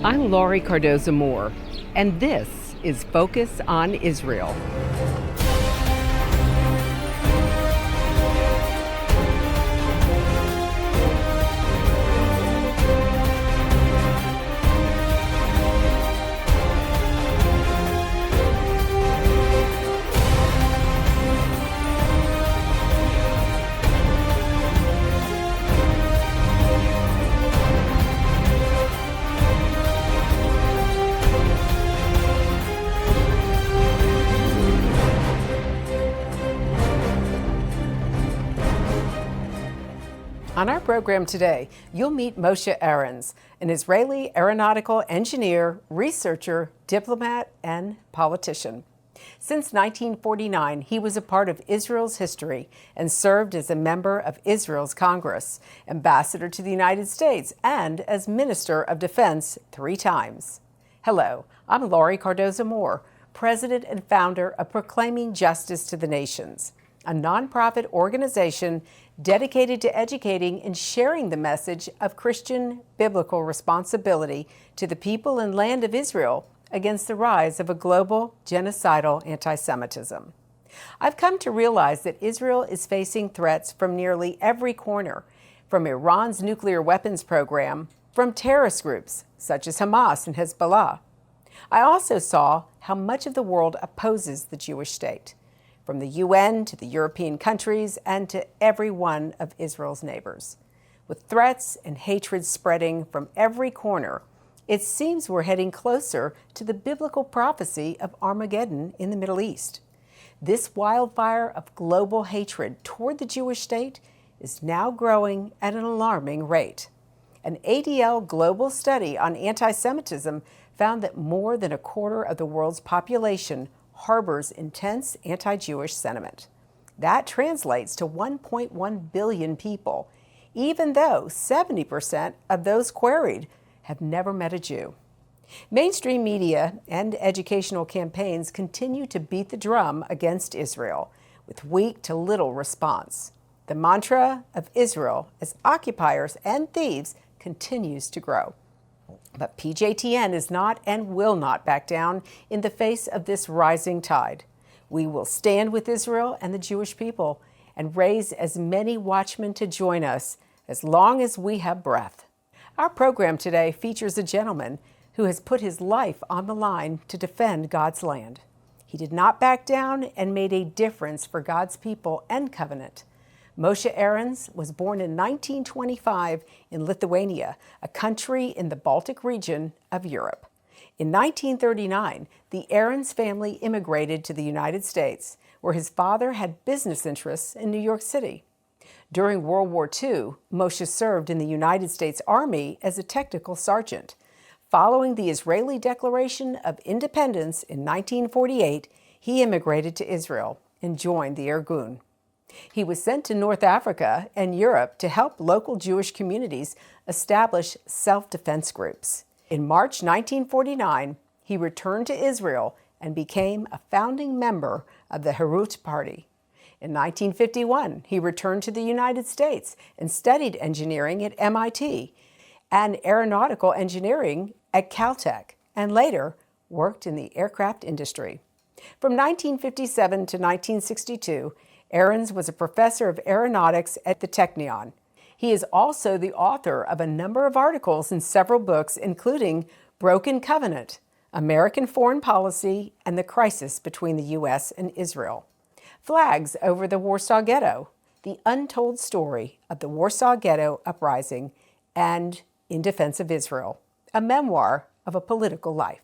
I'm Laurie Cardoza-Moore, and this is Focus on Israel. On our program today, you'll meet Moshe Arens, an Israeli aeronautical engineer, researcher, diplomat, and politician. Since 1949, he was a part of Israel's history and served as a member of Israel's Congress, ambassador to the United States, and as Minister of Defense 3 times. Hello, I'm Laurie Cardoza-Moore, president and founder of Proclaiming Justice to the Nations, a nonprofit organization dedicated to educating and sharing the message of Christian biblical responsibility to the people and land of Israel against the rise of a global genocidal anti-Semitism. I've come to realize that Israel is facing threats from nearly every corner, from Iran's nuclear weapons program, from terrorist groups such as Hamas and Hezbollah. I also saw how much of the world opposes the Jewish state, from the UN to the European countries and to every one of Israel's neighbors. With threats and hatred spreading from every corner, it seems we're heading closer to the biblical prophecy of Armageddon in the Middle East. This wildfire of global hatred toward the Jewish state is now growing at an alarming rate. An ADL global study on anti-Semitism found that more than a quarter of the world's population harbors intense anti-Jewish sentiment. That translates to 1.1 billion people, even though 70% of those queried have never met a Jew. Mainstream media and educational campaigns continue to beat the drum against Israel, with weak to little response. The mantra of Israel as occupiers and thieves continues to grow. But PJTN is not and will not back down in the face of this rising tide. We will stand with Israel and the Jewish people and raise as many watchmen to join us as long as we have breath. Our program today features a gentleman who has put his life on the line to defend God's land. He did not back down and made a difference for God's people and covenant. Moshe Arens was born in 1925 in Lithuania, a country in the Baltic region of Europe. In 1939, the Arens family immigrated to the United States, where his father had business interests in New York City. During World War II, Moshe served in the United States Army as a technical sergeant. Following the Israeli Declaration of Independence in 1948, he immigrated to Israel and joined the Irgun. He was sent to North Africa and Europe to help local Jewish communities establish self-defense groups. In March 1949, he returned to Israel and became a founding member of the Herut Party. In 1951, he returned to the United States and studied engineering at MIT and aeronautical engineering at Caltech, and later worked in the aircraft industry. From 1957 to 1962, Arens was a professor of aeronautics at the Technion. He is also the author of a number of articles in several books, including Broken Covenant, American Foreign Policy, and the Crisis Between the U.S. and Israel, Flags Over the Warsaw Ghetto, The Untold Story of the Warsaw Ghetto Uprising, and In Defense of Israel, a memoir of a political life.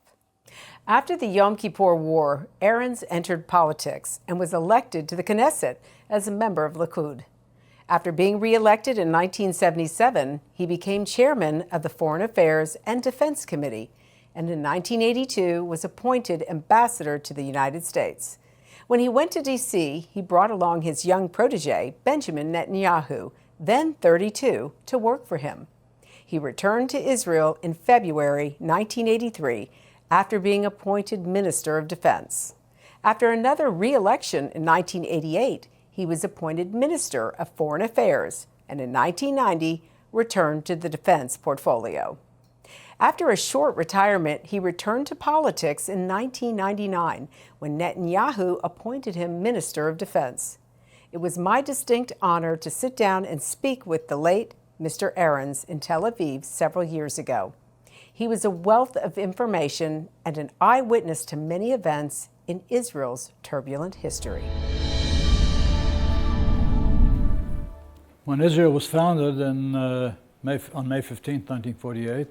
After the Yom Kippur War, Arens entered politics and was elected to the Knesset as a member of Likud. After being re-elected in 1977, he became chairman of the Foreign Affairs and Defense Committee, and in 1982 was appointed ambassador to the United States. When he went to D.C., he brought along his young protege, Benjamin Netanyahu, then 32, to work for him. He returned to Israel in February 1983 after being appointed Minister of Defense. After another re-election in 1988, he was appointed Minister of Foreign Affairs and in 1990 returned to the defense portfolio. After a short retirement, he returned to politics in 1999 when Netanyahu appointed him Minister of Defense. It was my distinct honor to sit down and speak with the late Mr. Arens in Tel Aviv several years ago. He was a wealth of information and an eyewitness to many events in Israel's turbulent history. When Israel was founded on May 15, 1948,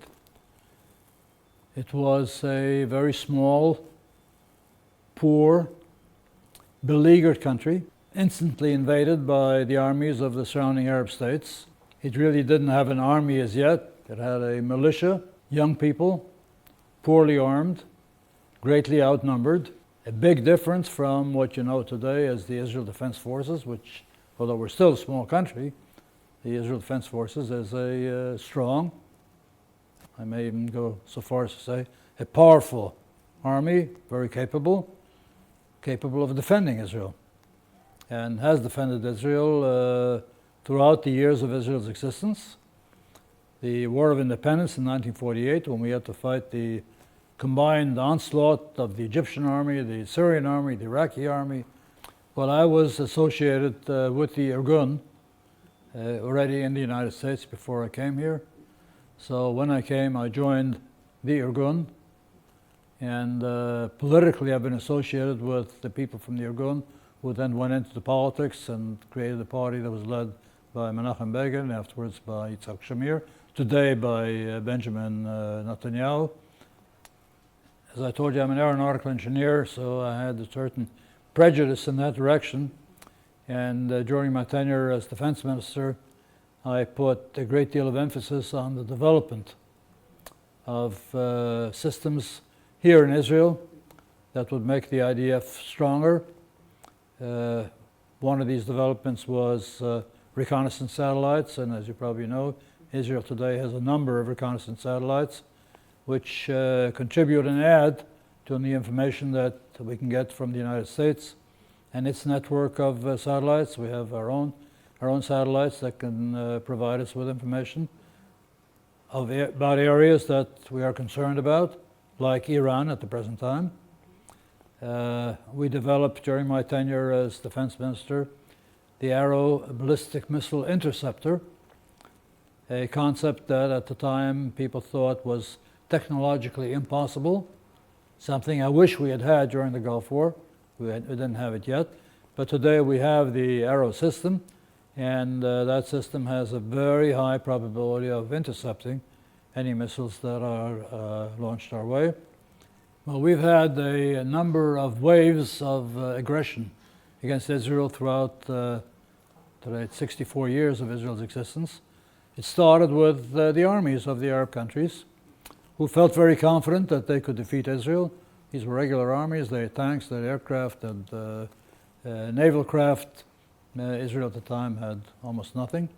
it was a very small, poor, beleaguered country, instantly invaded by the armies of the surrounding Arab states. It really didn't have an army as yet. It had a militia, young people, poorly armed, greatly outnumbered. A big difference from what you know today as the Israel Defense Forces, which, although we're still a small country, the Israel Defense Forces is a strong, I may even go so far as to say, a powerful army, very capable of defending Israel, and has defended Israel throughout the years of Israel's existence. The War of Independence in 1948, when we had to fight the combined onslaught of the Egyptian army, the Syrian army, the Iraqi army. Well, I was associated with the Irgun already in the United States before I came here. So when I came, I joined the Irgun, and politically I've been associated with the people from the Irgun, who then went into the politics and created a party that was led by Menachem Begin, afterwards by Yitzhak Shamir, today by Benjamin Netanyahu. As I told you, I'm an aeronautical engineer, so I had a certain prejudice in that direction. And during my tenure as defense minister, I put a great deal of emphasis on the development of systems here in Israel that would make the IDF stronger. One of these developments was reconnaissance satellites, and as you probably know, Israel today has a number of reconnaissance satellites which contribute and add to the information that we can get from the United States and its network of satellites. We have our own satellites that can provide us with information about areas that we are concerned about, like Iran at the present time. We developed during my tenure as defense minister the Arrow ballistic missile interceptor, a concept that at the time people thought was technologically impossible, something I wish we had during the Gulf War. We didn't have it yet, but today we have the Arrow system, and that system has a very high probability of intercepting any missiles that are launched our way. Well, we've had a number of waves of aggression against Israel throughout today, 64 years of Israel's existence. It started with the armies of the Arab countries, who felt very confident that they could defeat Israel. These were regular armies. They had tanks, they had aircraft, and naval craft. Israel at the time had almost nothing.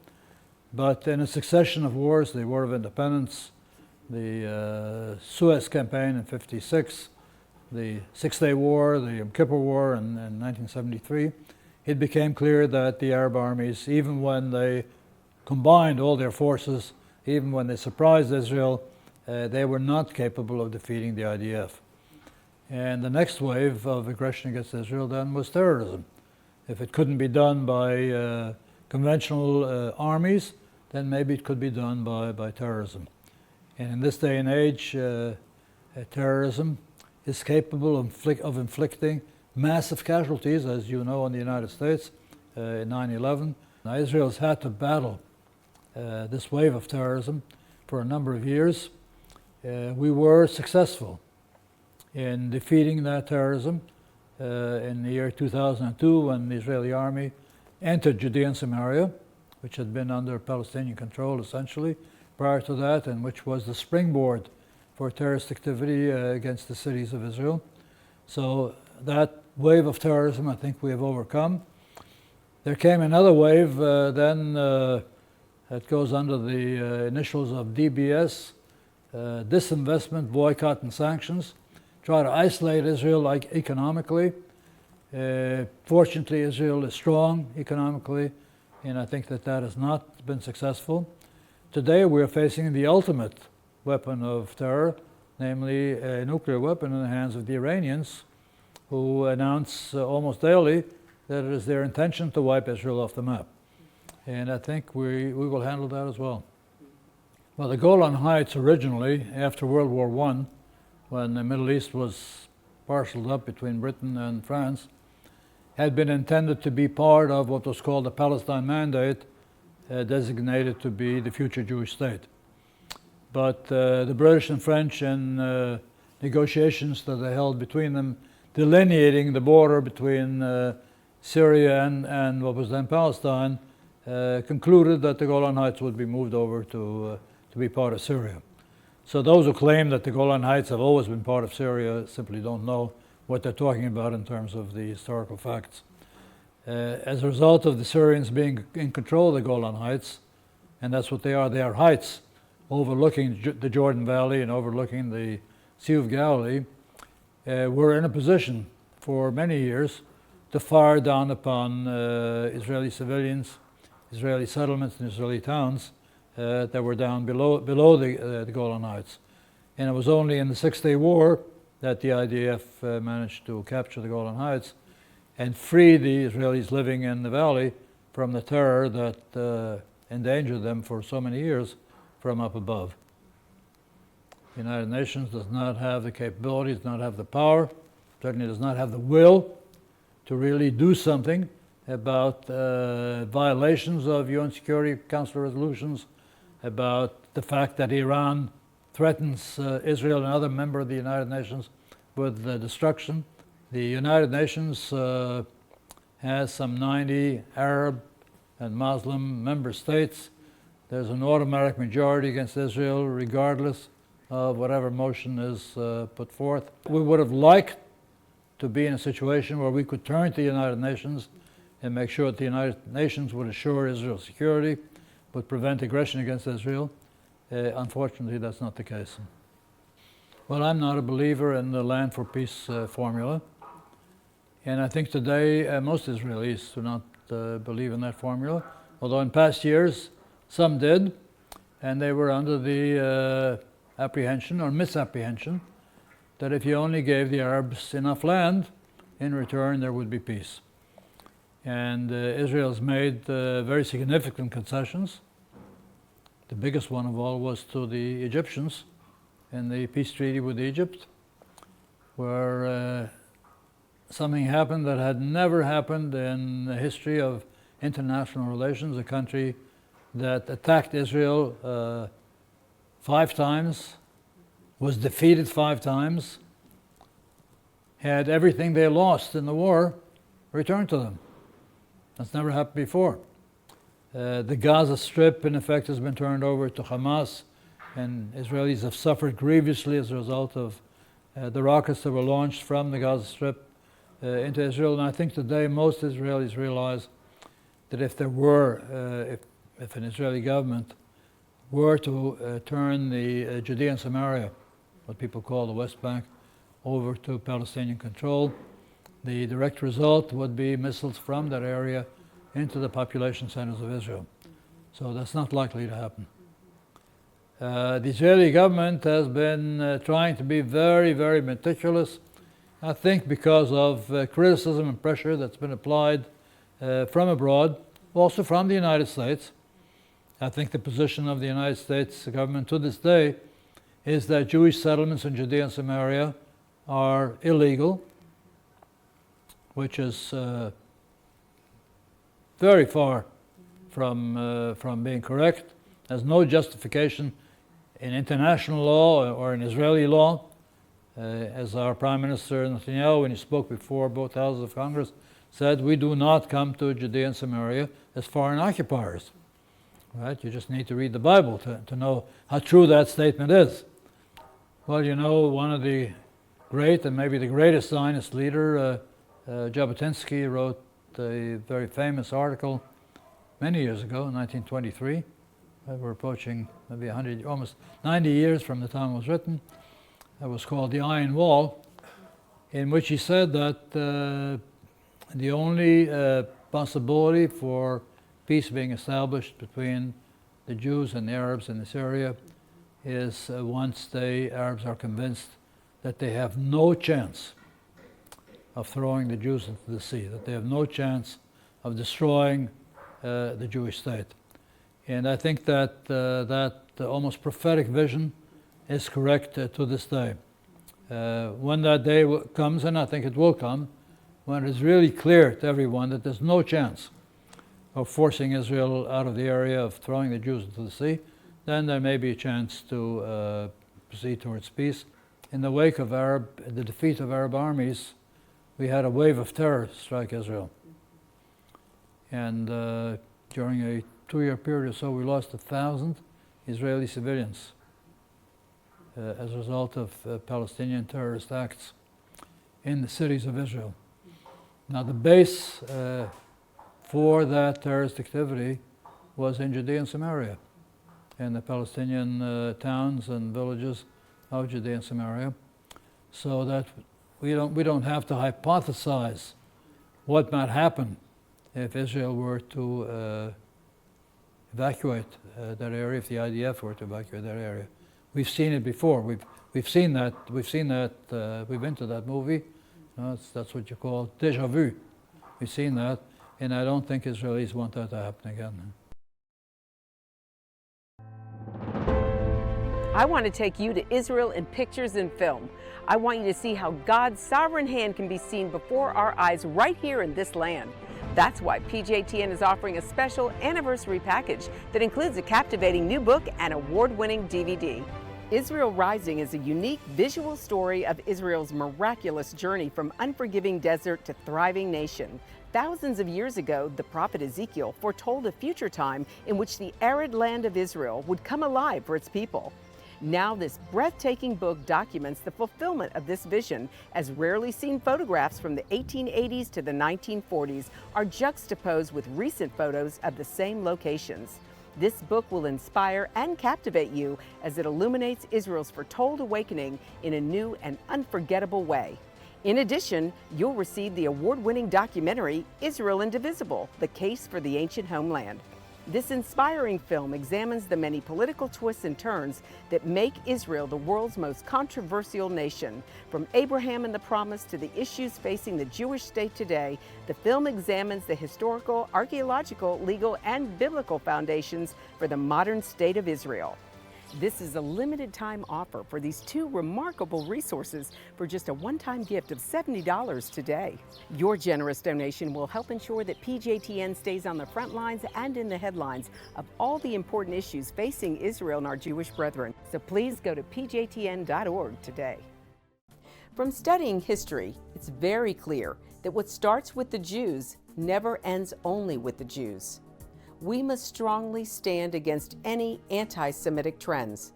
But in a succession of wars, the War of Independence, the Suez Campaign in '56, the Six-Day War, the Yom Kippur War in 1973, it became clear that the Arab armies, even when they combined all their forces, even when they surprised Israel, they were not capable of defeating the IDF. And the next wave of aggression against Israel then was terrorism. If it couldn't be done by conventional armies, then maybe it could be done by terrorism. And in this day and age, terrorism is capable of inflicting massive casualties, as you know, in the United States in 9/11. Now, Israel has had to battle this wave of terrorism for a number of years. We were successful in defeating that terrorism in the year 2002 when the Israeli army entered Judea and Samaria, which had been under Palestinian control essentially prior to that, and which was the springboard for terrorist activity against the cities of Israel. So that wave of terrorism I think we have overcome. There came another wave then that goes under the initials of DBS, disinvestment, boycott, and sanctions, try to isolate Israel like economically. Fortunately, Israel is strong economically, and I think that has not been successful. Today, we're facing the ultimate weapon of terror, namely a nuclear weapon in the hands of the Iranians, who announce almost daily that it is their intention to wipe Israel off the map. And I think we will handle that as well. Well, the Golan Heights originally, after World War I, when the Middle East was parceled up between Britain and France, had been intended to be part of what was called the Palestine Mandate, designated to be the future Jewish state. But the British and French and negotiations that they held between them, delineating the border between Syria and what was then Palestine, concluded that the Golan Heights would be moved over to be part of Syria. So those who claim that the Golan Heights have always been part of Syria simply don't know what they're talking about in terms of the historical facts. As a result of the Syrians being in control of the Golan Heights, and that's what they are heights overlooking the Jordan Valley and overlooking the Sea of Galilee, were in a position for many years to fire down upon Israeli civilians, Israeli settlements and Israeli towns that were down below the Golan Heights. And it was only in the Six-Day War that the IDF managed to capture the Golan Heights and free the Israelis living in the valley from the terror that endangered them for so many years from up above. The United Nations does not have the capability, does not have the power, certainly does not have the will to really do something about violations of UN Security Council resolutions, about the fact that Iran threatens Israel and other member of the United Nations with destruction. The United Nations has some 90 Arab and Muslim member states. There's an automatic majority against Israel regardless of whatever motion is put forth. We would have liked to be in a situation where we could turn to the United Nations and make sure that the United Nations would assure Israel's security, would prevent aggression against Israel. Unfortunately, that's not the case. Well, I'm not a believer in the land for peace formula. And I think today most Israelis do not believe in that formula, although in past years some did, and they were under the apprehension or misapprehension that if you only gave the Arabs enough land, in return there would be peace. And Israel's made very significant concessions. The biggest one of all was to the Egyptians in the peace treaty with Egypt, where something happened that had never happened in the history of international relations. A country that attacked Israel 5 times, was defeated 5 times, had everything they lost in the war returned to them. That's never happened before. The Gaza Strip, in effect, has been turned over to Hamas, and Israelis have suffered grievously as a result of the rockets that were launched from the Gaza Strip into Israel. And I think today most Israelis realize that if there were, if an Israeli government were to turn the Judea and Samaria, what people call the West Bank, over to Palestinian control, the direct result would be missiles from that area into the population centers of Israel. So that's not likely to happen. The Israeli government has been trying to be very, very meticulous, I think because of criticism and pressure that's been applied from abroad, also from the United States. I think the position of the United States government to this day is that Jewish settlements in Judea and Samaria are illegal, which is very far from being correct. There's no justification in international law or in Israeli law. As our Prime Minister Netanyahu, when he spoke before both houses of Congress, said, we do not come to Judea and Samaria as foreign occupiers. Right? You just need to read the Bible to know how true that statement is. Well, you know, one of the great and maybe the greatest Zionist leader, Jabotinsky, wrote a very famous article many years ago, in 1923. We're approaching maybe 100, almost 90 years from the time it was written. It was called The Iron Wall, in which he said that the only possibility for peace being established between the Jews and the Arabs in this area is once the Arabs are convinced that they have no chance of throwing the Jews into the sea, that they have no chance of destroying the Jewish state. And I think that that almost prophetic vision is correct to this day. When that day comes, and I think it will come, when it is really clear to everyone that there's no chance of forcing Israel out of the area, of throwing the Jews into the sea, then there may be a chance to proceed towards peace. In the wake of the defeat of Arab armies, we had a wave of terror strike Israel. And during a 2-year period or so, we lost 1,000 Israeli civilians as a result of Palestinian terrorist acts in the cities of Israel. Now, the base for that terrorist activity was in Judea and Samaria, in the Palestinian towns and villages of Judea and Samaria, so that we don't have to hypothesize what might happen if Israel were to evacuate that area, if the IDF were to evacuate that area. We've seen it before. We've seen that. We've been to that movie. That's what you call déjà vu. We've seen that, and I don't think Israelis want that to happen again. I want to take you to Israel in pictures and film. I want you to see how God's sovereign hand can be seen before our eyes right here in this land. That's why PJTN is offering a special anniversary package that includes a captivating new book and award-winning DVD. Israel Rising is a unique visual story of Israel's miraculous journey from unforgiving desert to thriving nation. Thousands of years ago, the prophet Ezekiel foretold a future time in which the arid land of Israel would come alive for its people. Now this breathtaking book documents the fulfillment of this vision, as rarely seen photographs from the 1880s to the 1940s are juxtaposed with recent photos of the same locations. This book will inspire and captivate you as it illuminates Israel's foretold awakening in a new and unforgettable way. In addition, you'll receive the award-winning documentary, Israel Indivisible: The Case for the Ancient Homeland. This inspiring film examines the many political twists and turns that make Israel the world's most controversial nation. From Abraham and the Promise to the issues facing the Jewish state today, the film examines the historical, archaeological, legal, and biblical foundations for the modern state of Israel. This is a limited time offer for these two remarkable resources for just a one-time gift of $70 today. Your generous donation will help ensure that PJTN stays on the front lines and in the headlines of all the important issues facing Israel and our Jewish brethren. So please go to pjtn.org today. From studying history, it's very clear that what starts with the Jews never ends only with the Jews. We must strongly stand against any anti-Semitic trends,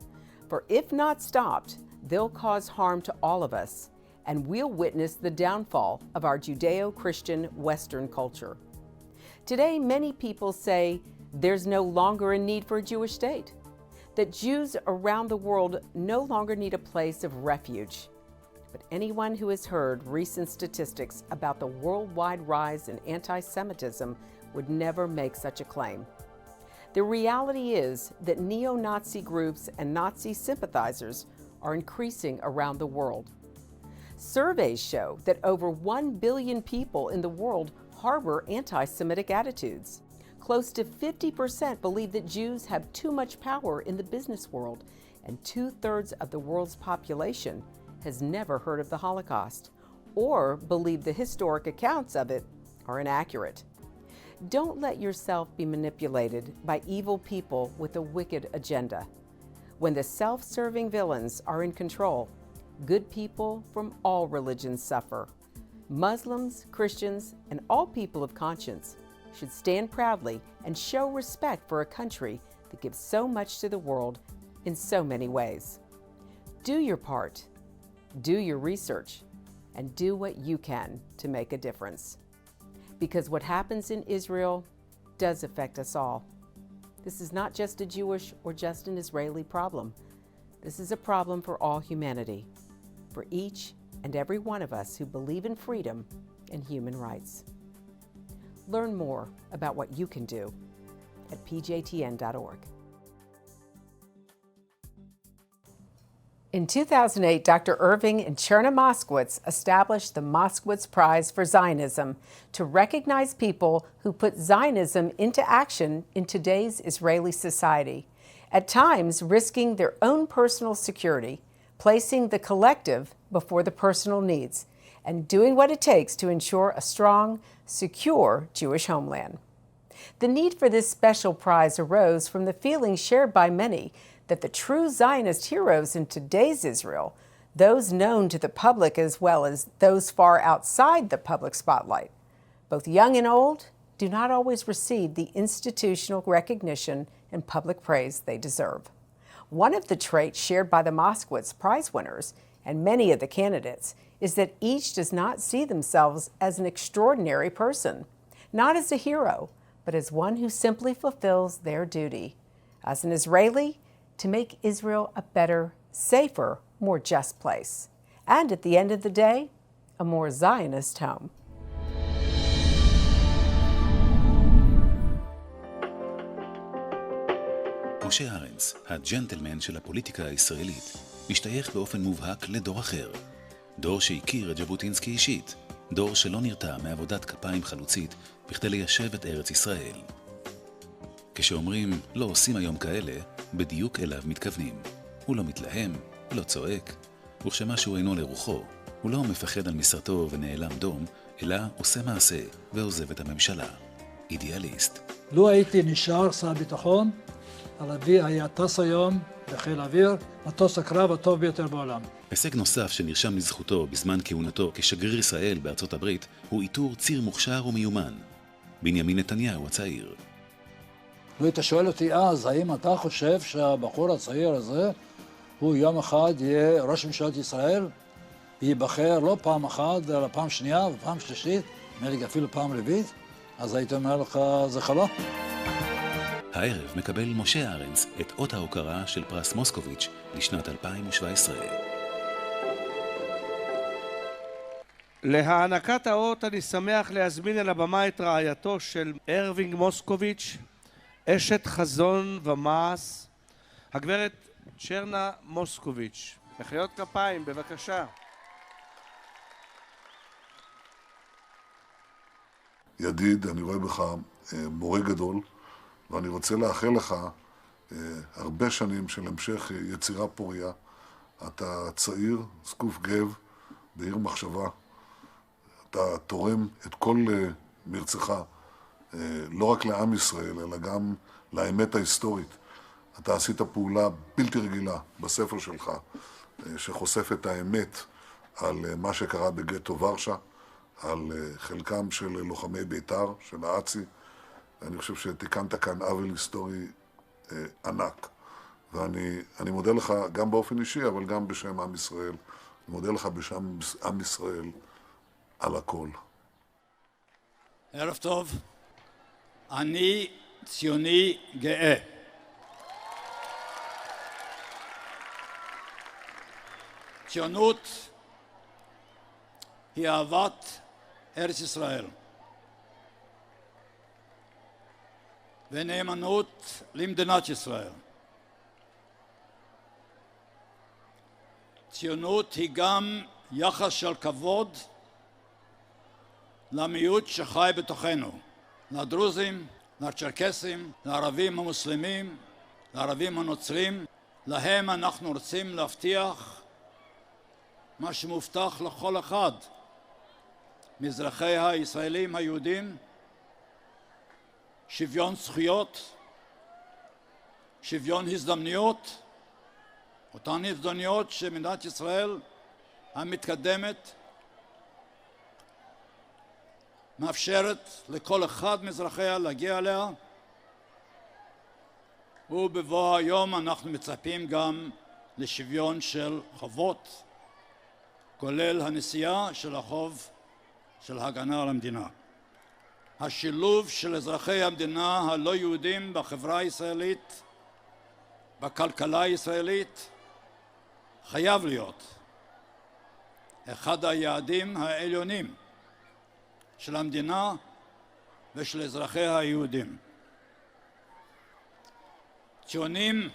for if not stopped, they'll cause harm to all of us, and we'll witness the downfall of our Judeo-Christian Western culture. Today, many people say there's no longer a need for a Jewish state, that Jews around the world no longer need a place of refuge. But anyone who has heard recent statistics about the worldwide rise in anti-Semitism would never make such a claim. The reality is that neo-Nazi groups and Nazi sympathizers are increasing around the world. Surveys show that over 1 billion people in the world harbor anti-Semitic attitudes. Close to 50% believe that Jews have too much power in the business world, and 2/3 of the world's population has never heard of the Holocaust or believe the historic accounts of it are inaccurate. Don't let yourself be manipulated by evil people with a wicked agenda. When the self-serving villains are in control, good people from all religions suffer. Muslims, Christians, and all people of conscience should stand proudly and show respect for a country that gives so much to the world in so many ways. Do your part, do your research, and do what you can to make a difference. Because what happens in Israel does affect us all. This is not just a Jewish or just an Israeli problem. This is a problem for all humanity, for each and every one of us who believe in freedom and human rights. Learn more about what you can do at pjtn.org. In 2008, Dr. Irving and Cherna Moskowitz established the Moskowitz Prize for Zionism to recognize people who put Zionism into action in today's Israeli society, at times risking their own personal security, placing the collective before the personal needs, and doing what it takes to ensure a strong, secure Jewish homeland. The need for this special prize arose from the feeling shared by many that the true Zionist heroes in today's Israel, those known to the public as well as those far outside the public spotlight, both young and old, do not always receive the institutional recognition and public praise they deserve. One of the traits shared by the Moskowitz Prize winners and many of the candidates is that each does not see themselves as an extraordinary person, not as a hero, but as one who simply fulfills their duty. As an Israeli, to make Israel a better, safer, more just place. And at the end of the day, a more Zionist home. משה ארנס, הג'נטלמן של הפוליטיקה הישראלית, משתייך באופן מובהק לדור אחר. דור שהכיר את ז'בוטינסקי אישית, דור שלא נרתע מעבודת כפיים חלוצית בכדי ליישב את ארץ ישראל. כשאומרים לא עושים היום כאלה, בדיוק אליו מתכוונים. הוא לא מתלהם, לא צועק, וכשמשהו אינו לרוחו, הוא לא מפחד על משרתו ונעלם דום, אלא עושה מעשה ועוזב את הממשלה. אידיאליסט. לו הייתי נשאר שר ביטחון, על אבי היה טס היום בחיל האוויר, מטוס הקרב הטוב ביותר בעולם. הישג נוסף שנרשם לזכותו בזמן כהונתו כשגריר ישראל בארצות הברית הוא איתור ציר מוכשר ומיומן. בנימין נתניהו הצעיר. לו היית שואל אותי אז, האם אתה חושב שהבחור הצעיר הזה הוא יום אחד יהיה ראש ממשלת ישראל, וייבחר לא פעם אחת, אלא פעם שנייה ופעם שלישית, נדמה לי אפילו פעם רביעית, אז הייתי אומר לך, זה חלום. הערב מקבל משה ארנס את אות ההוקרה של פרס מוסקוביץ' לשנת 2017. להענקת האות אני שמח להזמין אל הבמה את רעייתו של ארווינג מוסקוביץ', אשת חזון ומעש, הגברת צ'רנה מוסקוביץ'. מחיאות כפיים, בבקשה. ידיד, אני רואה בך מורה גדול, ואני רוצה לאחל לך הרבה שנים של המשך יצירה פוריה. אתה צעיר, זקוף גב, בעיר מחשבה. אתה תורם את כל מרצך, לא רק לעם ישראל, אלא גם לאמת ההיסטורית. אתה עשית פעולה בלתי רגילה בספר שלך, שחושף את האמת על מה שקרה בגטו ורשה, על חלקם של לוחמי בית"ר, של האצי. אני חושב שתיקנת כאן עוול היסטורי ענק. ואני מודה לך גם באופן אישי, אבל גם בשם עם ישראל. אני מודה לך בשם עם ישראל על הכל. ערב טוב. אני ציוני גאה. ציונות היא אהבת ארץ ישראל. ונאמנות למדינת ישראל. ציונות היא גם יחס של כבוד למיעוט שחי בתוכנו, לדרוזים, לצ'רקסים, לערבים המוסלמים, לערבים הנוצרים. להם אנחנו רוצים להבטיח מה שמובטח לכל אחד מאזרחי הישראלים היהודים, שוויון זכויות, שוויון הזדמנויות, אותן הזדמנויות שמדינת ישראל המתקדמת מאפשרת לכל אחד מאזרחיה להגיע אליה, ובבוא היום אנחנו מצפים גם לשוויון של חובות, כולל הנשיאה של החוב של הגנה על המדינה. השילוב של אזרחי המדינה הלא יהודים בחברה הישראלית, בכלכלה הישראלית, חייב להיות אחד היעדים העליונים של המדינה ושל אזרחיה היהודים. ציונים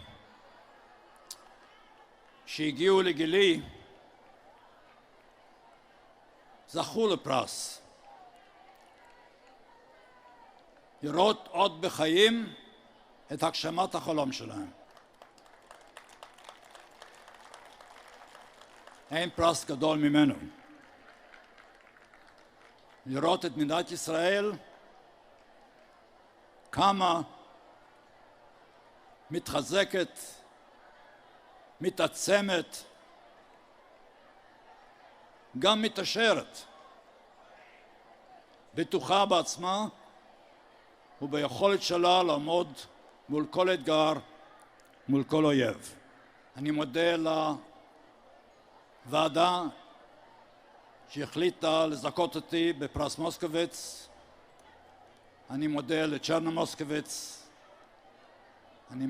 שהגיעו לגילי זכו לפרס. לראות עוד בחיים את הגשמת החלום שלהם. אין פרס גדול ממנו. לראות את מדינת ישראל כמה מתחזקת, מתעצמת, גם מתעשרת, בטוחה בעצמה וביכולת שלה לעמוד מול כל אתגר, מול כל אויב. אני מודה לוועדה שהחליטה לזכות אותי בפרס מוסקוביץ. אני מודה לצ'רנה מוסקוביץ. אני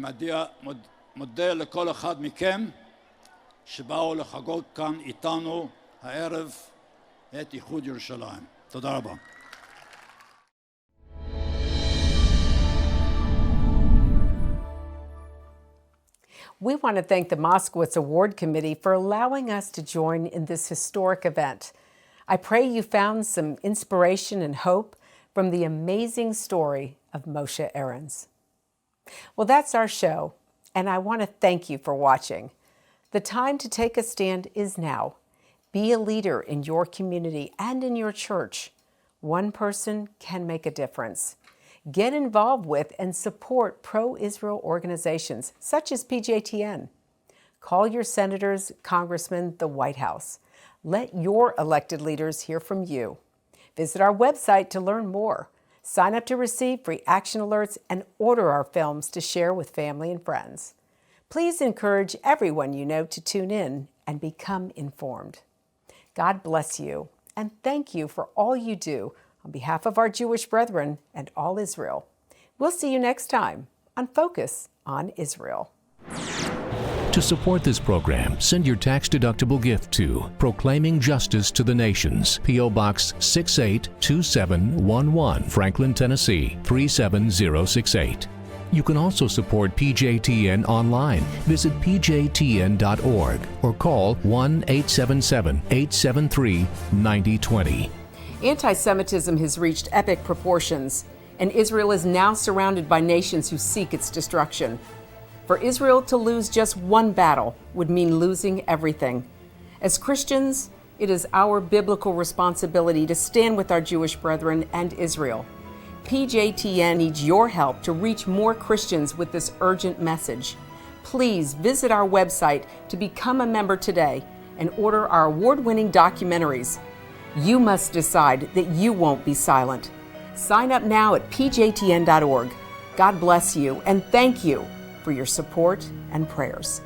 מודה לכל אחד מכם שבאו לחגוג כאן איתנו הערב את איחוד ירושלים. תודה רבה. We want to thank the Moskowitz Award Committee for allowing us to join in this historic event. I pray you found some inspiration and hope from the amazing story of Moshe Arens. Well, that's our show, and I want to thank you for watching. The time to take a stand is now. Be a leader in your community and in your church. One person can make a difference. Get involved with and support pro-Israel organizations such as PJTN. Call your senators, congressmen, the White House. Let your elected leaders hear from you. Visit our website to learn more. Sign up to receive free action alerts and order our films to share with family and friends. Please encourage everyone you know to tune in and become informed. God bless you, and thank you for all you do on behalf of our Jewish brethren and all Israel. We'll see you next time on Focus on Israel. To support this program, send your tax-deductible gift to Proclaiming Justice to the Nations, P.O. Box 682711, Franklin, Tennessee 37068. You can also support PJTN online. Visit pjtn.org or call 1-877-873-9020. Anti-Semitism has reached epic proportions, and Israel is now surrounded by nations who seek its destruction. For Israel to lose just one battle would mean losing everything. As Christians, it is our biblical responsibility to stand with our Jewish brethren and Israel. PJTN needs your help to reach more Christians with this urgent message. Please visit our website to become a member today and order our award-winning documentaries. You must decide that you won't be silent. Sign up now at pjtn.org. God bless you and thank you for your support and prayers.